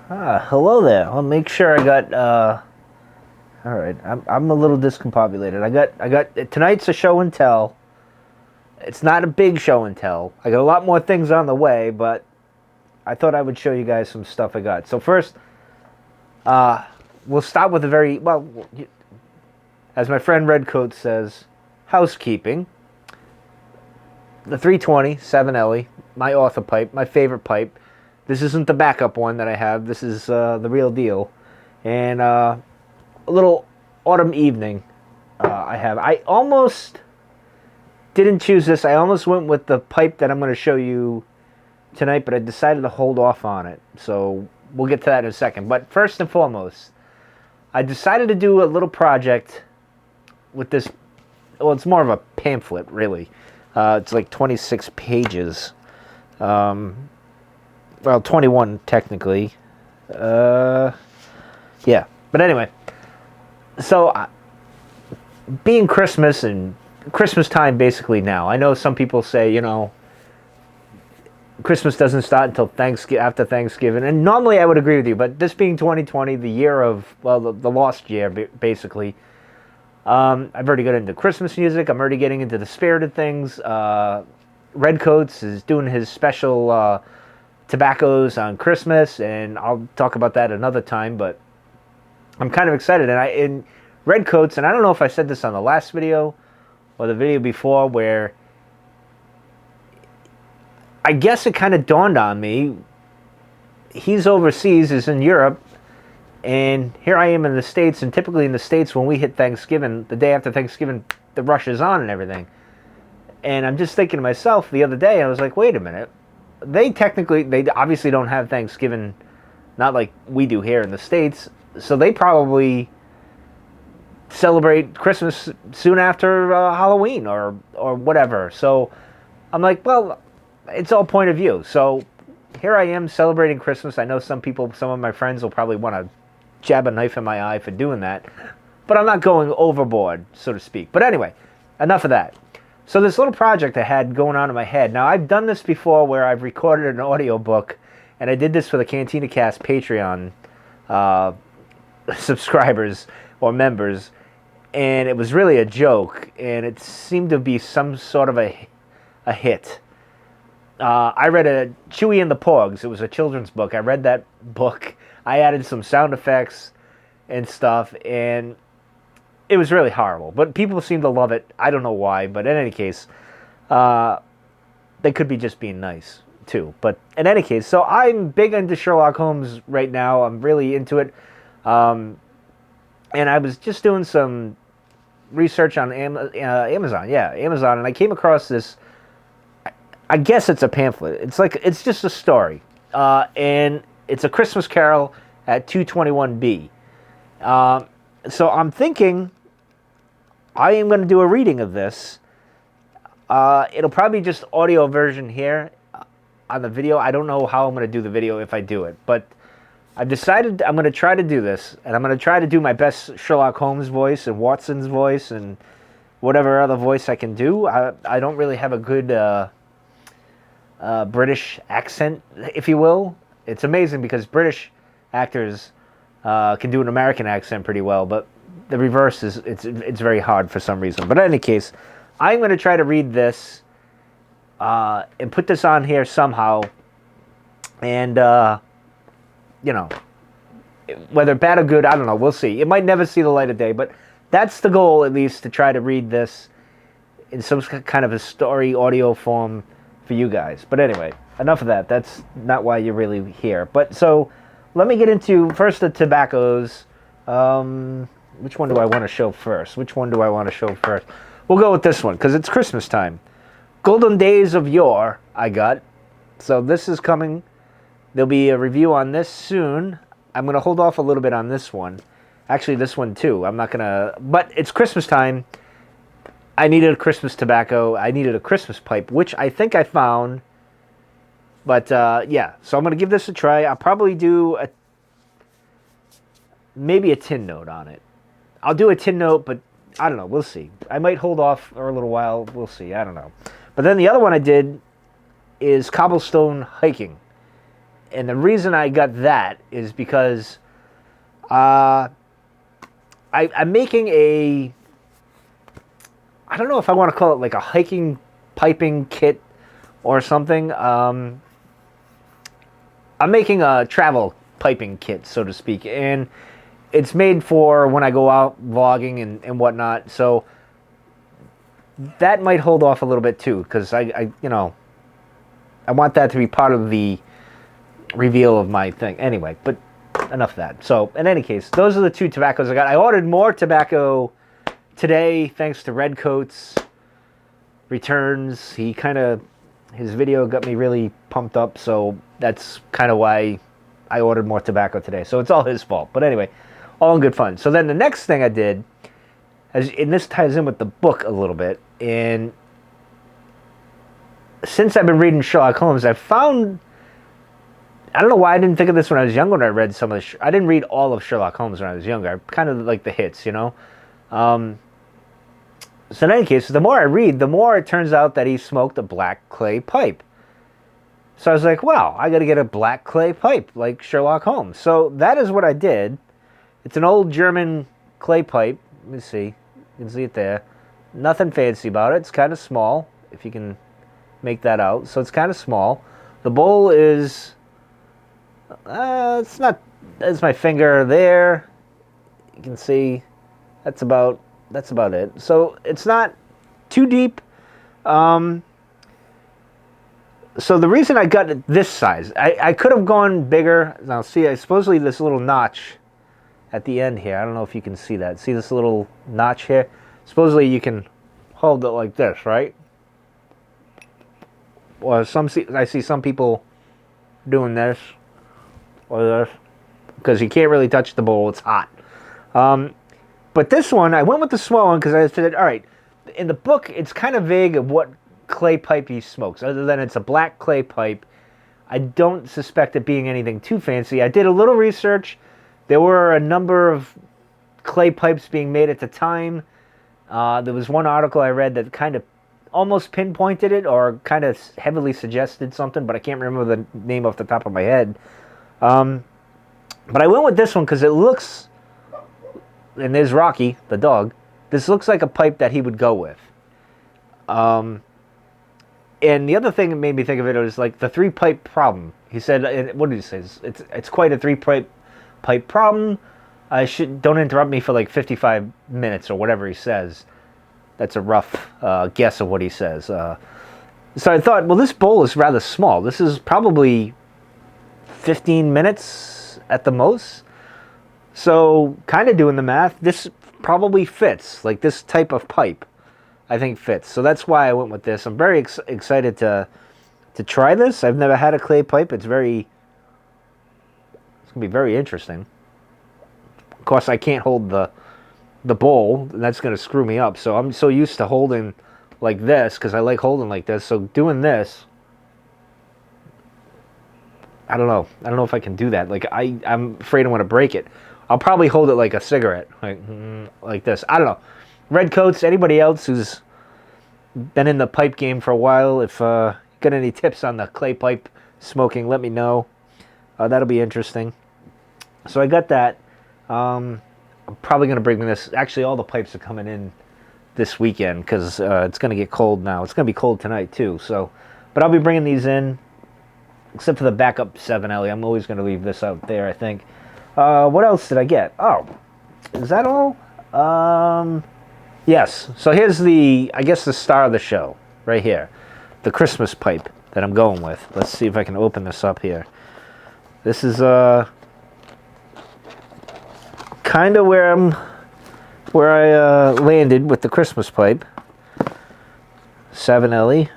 Hello there. I'll make sure I got. All right, I'm a little discombobulated. I got tonight's a show and tell. It's not a big show and tell. I got a lot more things on the way, but I thought I would show you guys some stuff I got. So first, uh, we'll start with a very well, as my friend Redcoat says, housekeeping. The 320 7Ellie, my author pipe, my favorite pipe. This isn't the backup one that I have. This is the real deal, and a little autumn evening I have. I almost didn't choose this. I almost went with the pipe that I'm going to show you tonight, but I decided to hold off on it. So we'll get to that in a second. But first and foremost, I decided to do a little project with this. Well, it's more of a pamphlet, really. It's like 26 pages. Well, 21 technically. Yeah. But anyway, so being Christmas and Christmas time basically now. I know some people say, Christmas doesn't start until after Thanksgiving, and normally I would agree with you. But this being 2020, the year of the lost year, basically, I've already got into Christmas music. I'm already getting into the spirit of things. Redcoats is doing his special tobaccos on Christmas, and I'll talk about that another time. But I'm kind of excited, and in Redcoats, and I don't know if I said this on the last video or the video before, where I guess it kind of dawned on me. He's overseas, is in Europe, and here I am in the States, and typically in the States, when we hit Thanksgiving, the day after Thanksgiving, the rush is on and everything. And I'm just thinking to myself the other day, I was like, wait a minute. They obviously don't have Thanksgiving, not like we do here in the States, so they probably celebrate Christmas soon after Halloween or whatever. So I'm like, well, it's all point of view. So here I am celebrating Christmas. I know some of my friends will probably want to jab a knife in my eye for doing that, but I'm not going overboard, so to speak. But anyway, enough of that. So this little project I had going on in my head. Now, I've done this before where I've recorded an audio book, and I did this for the Cantina Cast Patreon subscribers or members, and it was really a joke, and it seemed to be some sort of a hit. I read a Chewie and the Pogs. It was a children's book. I read that book. I added some sound effects and stuff, and it was really horrible. But people seem to love it. I don't know why, but in any case, they could be just being nice, too. But in any case, so I'm big into Sherlock Holmes right now. I'm really into it. And I was just doing some research on Amazon. Yeah, Amazon. And I came across this. I guess it's a pamphlet. It's just a story. And it's A Christmas Carol at 221B. So I'm thinking I am going to do a reading of this. It'll probably be just audio version here on the video. I don't know how I'm going to do the video if I do it. But I've decided I'm going to try to do this. And I'm going to try to do my best Sherlock Holmes voice and Watson's voice and whatever other voice I can do. I don't really have a good British accent, if you will. It's amazing because British actors can do an American accent pretty well, but the reverse is it's very hard for some reason. But in any case, I'm going to try to read this and put this on here somehow, and whether bad or good, I don't know. We'll see. It might never see the light of day, but that's the goal, at least, to try to read this in some kind of a story audio form for you guys. But anyway, enough of that. That's not why you're really here. But so let me get into first the tobaccos. Which one do I want to show first? We'll go with this one because it's Christmas time. Golden Days of Yore, I got. So this is coming. There'll be a review on this soon. I'm going to hold off a little bit on this one. Actually, this one too. I'm not going to... But it's Christmas time. I needed a Christmas tobacco. I needed a Christmas pipe, which I think I found. But, yeah. So I'm going to give this a try. I'll probably do maybe a tin note on it. I'll do a tin note, but I don't know. We'll see. I might hold off for a little while. We'll see. I don't know. But then the other one I did is cobblestone hiking. And the reason I got that is because I'm making a, I don't know if I want to call it like a hiking piping kit or something. I'm making a travel piping kit, so to speak, and it's made for when I go out vlogging and whatnot. So that might hold off a little bit too, because I want that to be part of the reveal of my thing. Anyway, but enough of that. So in any case, those are the two tobaccos I got. I ordered more tobacco today thanks to Redcoat's returns. His video got me really pumped up, so that's kind of why I ordered more tobacco today. So it's all his fault. But anyway, all in good fun. So then the next thing I did, and this ties in with the book a little bit, and since I've been reading Sherlock Holmes, I've found, I don't know why I didn't think of this when I was younger when I read some of the, I didn't read all of Sherlock Holmes when I was younger. I kind of like the hits, you know. So in any case, the more I read, the more it turns out that he smoked a black clay pipe. So I was like, wow, I got to get a black clay pipe like Sherlock Holmes. So that is what I did. It's an old German clay pipe. Let me see. You can see it there. Nothing fancy about it. It's kind of small, if you can make that out. So it's kind of small. The bowl is, it's not, that's my finger there. You can see that's about it. So it's not too deep. So the reason I got it this size, I could have gone bigger. Now see, supposedly this little notch at the end here, I don't know if you can see that. See this little notch here? Supposedly you can hold it like this, right? Or I see some people doing this or this, because you can't really touch the bowl, it's hot. But this one, I went with the small one because I said, all right, in the book, it's kind of vague of what clay pipe he smokes, other than it's a black clay pipe. I don't suspect it being anything too fancy. I did a little research. There were a number of clay pipes being made at the time. There was one article I read that kind of almost pinpointed it or kind of heavily suggested something, but I can't remember the name off the top of my head. But I went with this one because it looks, and there's Rocky, the dog. This looks like a pipe that he would go with. And the other thing that made me think of it was like the three-pipe problem. He said, what did he say? It's quite a three-pipe problem. Don't interrupt me for like 55 minutes or whatever he says. That's a rough guess of what he says. So I thought, well, this bowl is rather small. This is probably 15 minutes at the most. So kind of doing the math, this probably fits. Like this type of pipe, I think fits. So that's why I went with this. I'm very excited to try this. I've never had a clay pipe. It's going to be very interesting. Of course, I can't hold the bowl, and that's going to screw me up. So I'm so used to holding like this because I like holding like this. So doing this, I don't know. I don't know if I can do that. Like I'm afraid I'm going to break it. I'll probably hold it like a cigarette, like this. I don't know. Redcoats, anybody else who's been in the pipe game for a while, if got any tips on the clay pipe smoking, let me know. That'll be interesting. So I got that. I'm probably going to bring this. Actually, all the pipes are coming in this weekend because it's going to get cold now. It's going to be cold tonight too. So, but I'll be bringing these in, except for the backup 7LE. I'm always going to leave this out there, I think. What else did I get? Oh, is that all? Yes. So here's I guess the star of the show right here. The Christmas pipe that I'm going with. Let's see if I can open this up here. This is kind of where I landed with the Christmas pipe. 7LE.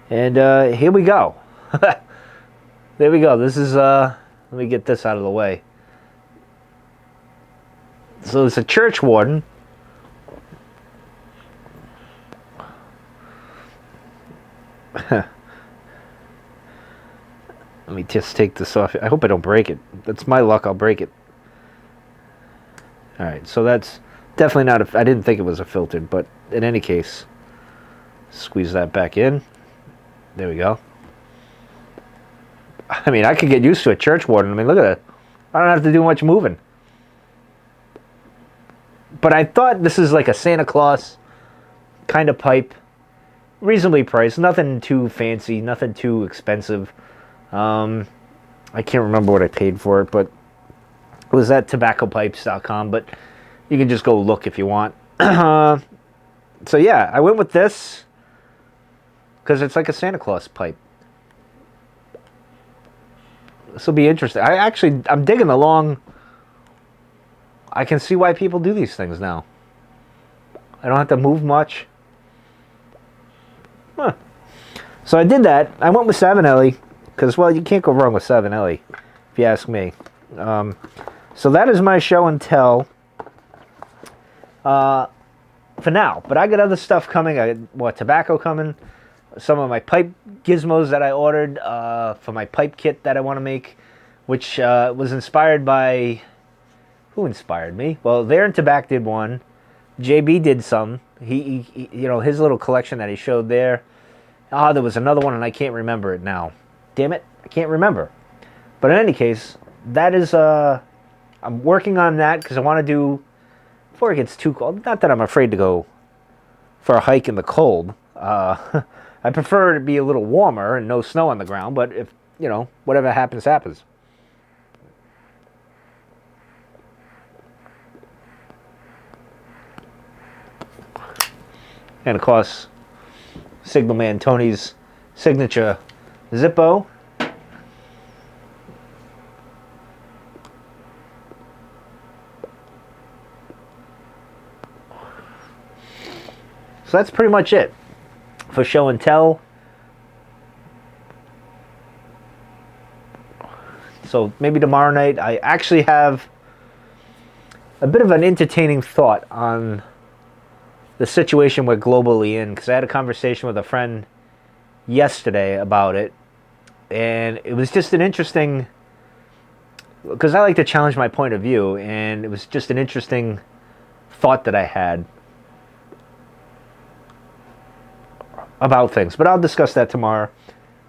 And here we go. There we go. This is let me get this out of the way. So it's a church warden. Let me just take this off. I hope I don't break it. That's my luck. I'll break it. Alright, so that's definitely not I didn't think it was a filtered, but in any case, squeeze that back in. There we go. I mean, I could get used to a church warden. I mean, look at it. I don't have to do much moving. But I thought this is like a Santa Claus kind of pipe. Reasonably priced. Nothing too fancy. Nothing too expensive. I can't remember what I paid for it, but it was at tobaccopipes.com. But you can just go look if you want. So yeah, I went with this because it's like a Santa Claus pipe. This will be interesting. I'm digging the long. I can see why people do these things now. I don't have to move much. Huh. So I did that. I went with Savinelli because, well, you can't go wrong with Savinelli, if you ask me. So that is my show and tell for now. But I got other stuff coming. I got more tobacco coming. Some of my pipe gizmos that I ordered for my pipe kit that I want to make, which was inspired by... Who inspired me? Well, There and Tobacco did one. JB did some. He his little collection that he showed there. There was another one, and I can't remember it now. Damn it, I can't remember. But in any case, that is... I'm working on that because I want to do... Before it gets too cold. Not that I'm afraid to go for a hike in the cold. I prefer it to be a little warmer and no snow on the ground, but if, whatever happens, happens. And of course, Signal Man Tony's signature Zippo. So that's pretty much it for show and tell. So maybe tomorrow night. I actually have a bit of an entertaining thought on the situation we're globally in, because I had a conversation with a friend yesterday about it, and it was just an interesting, because I like to challenge my point of view, and it was just an interesting thought that I had about things. But I'll discuss that tomorrow.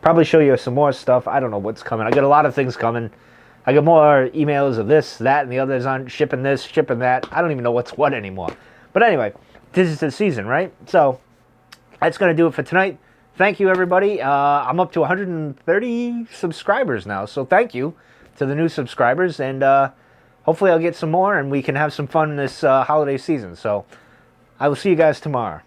Probably show you some more stuff. I don't know what's coming. I got a lot of things coming. I got more emails of this, that, and the others on shipping this, shipping that. I don't even know what's what anymore. But anyway, this is the season, right? So that's going to do it for tonight. Thank you, everybody. I'm up to 130 subscribers now. So thank you to the new subscribers. And hopefully I'll get some more and we can have some fun this holiday season. So I will see you guys tomorrow.